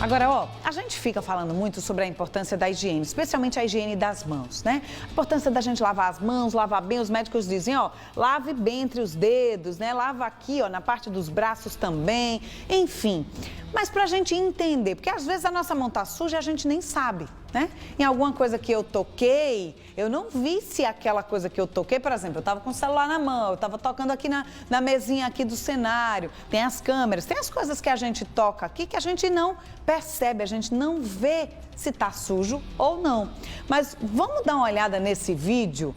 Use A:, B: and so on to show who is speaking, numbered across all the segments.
A: Agora, a gente fica falando muito sobre a importância da higiene, especialmente a higiene das mãos, né? A importância da gente lavar as mãos, lavar bem. Os médicos dizem, lave bem entre os dedos, né? Lava aqui, na parte dos braços também, enfim. Mas pra gente entender, porque às vezes a nossa mão tá suja e a gente nem sabe, né? Em alguma coisa que eu toquei, eu não vi se aquela coisa que eu toquei, por exemplo, eu tava com o celular na mão, eu tava tocando aqui na mesinha aqui do cenário, tem as câmeras, tem as coisas que a gente toca aqui que a gente não percebe, a gente não vê se tá sujo ou não. Mas vamos dar uma olhada nesse vídeo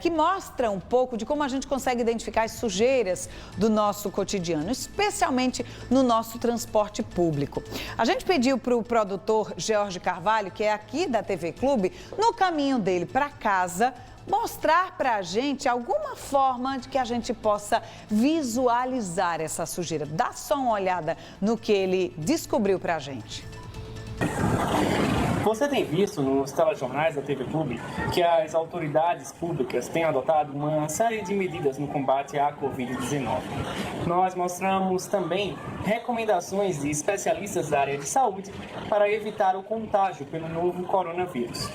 A: que mostra um pouco de como a gente consegue identificar as sujeiras do nosso cotidiano, especialmente no nosso transporte público. A gente pediu para o produtor George Carvalho, que é aqui da TV Clube, no caminho dele para casa, mostrar para a gente alguma forma de que a gente possa visualizar essa sujeira. Dá só uma olhada no que ele descobriu para a gente.
B: Você tem visto nos telejornais da TV Clube que as autoridades públicas têm adotado uma série de medidas no combate à Covid-19. Nós mostramos também recomendações de especialistas da área de saúde para evitar o contágio pelo novo coronavírus.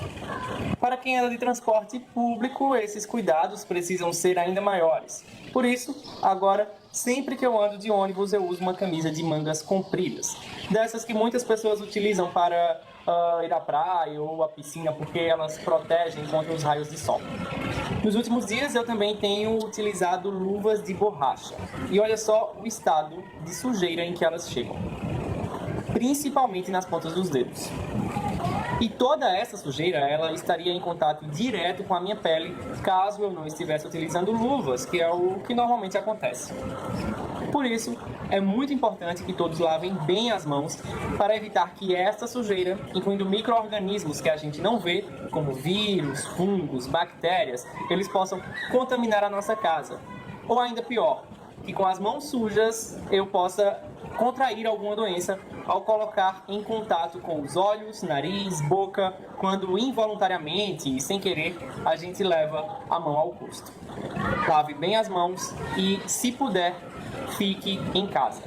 B: Para quem anda de transporte público, esses cuidados precisam ser ainda maiores. Por isso, agora, sempre que eu ando de ônibus, eu uso uma camisa de mangas compridas. Dessas que muitas pessoas utilizam para ir à praia ou à piscina, porque elas protegem contra os raios de sol. Nos últimos dias, eu também tenho utilizado luvas de borracha. E olha só o estado de sujeira em que elas chegam, principalmente nas pontas dos dedos. E toda essa sujeira, ela estaria em contato direto com a minha pele, caso eu não estivesse utilizando luvas, que é o que normalmente acontece. Por isso, é muito importante que todos lavem bem as mãos para evitar que essa sujeira, incluindo micro-organismos que a gente não vê, como vírus, fungos, bactérias, eles possam contaminar a nossa casa. Ou ainda pior, que com as mãos sujas eu possa contrair alguma doença ao colocar em contato com os olhos, nariz, boca, quando involuntariamente e sem querer a gente leva a mão ao rosto. Lave bem as mãos e, se puder, fique em casa.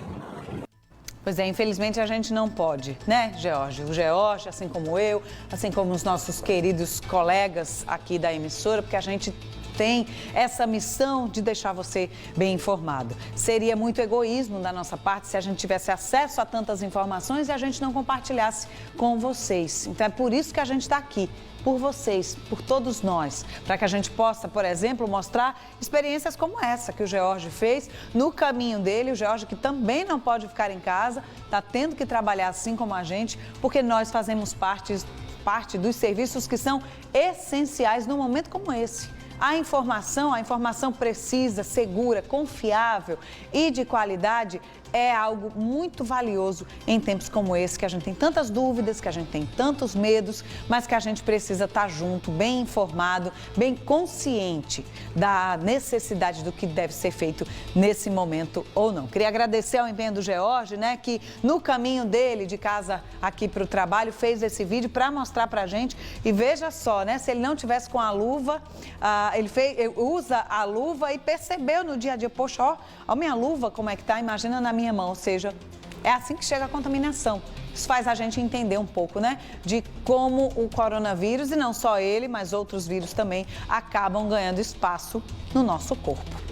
A: Pois é, infelizmente a gente não pode, né, George? O George, assim como eu, assim como os nossos queridos colegas aqui da emissora, porque a gente tem essa missão de deixar você bem informado. Seria muito egoísmo da nossa parte se a gente tivesse acesso a tantas informações e a gente não compartilhasse com vocês. Então é por isso que a gente está aqui, por vocês, por todos nós, para que a gente possa, por exemplo, mostrar experiências como essa que o George fez no caminho dele. O George, que também não pode ficar em casa, está tendo que trabalhar assim como a gente, porque nós fazemos parte dos serviços que são essenciais num momento como esse. A informação precisa, segura, confiável e de qualidade é algo muito valioso em tempos como esse, que a gente tem tantas dúvidas, que a gente tem tantos medos, mas que a gente precisa estar junto, bem informado, bem consciente da necessidade do que deve ser feito nesse momento ou não. Queria agradecer ao empenho do George, né, que no caminho dele de casa aqui para o trabalho fez esse vídeo para mostrar para a gente. E veja só, né, se ele não tivesse com a luva, ele usa a luva e percebeu no dia a dia, poxa, ó minha luva como é que tá, imagina na minha mão, ou seja, é assim que chega a contaminação. Isso faz a gente entender um pouco, né, de como o coronavírus, e não só ele, mas outros vírus também, acabam ganhando espaço no nosso corpo.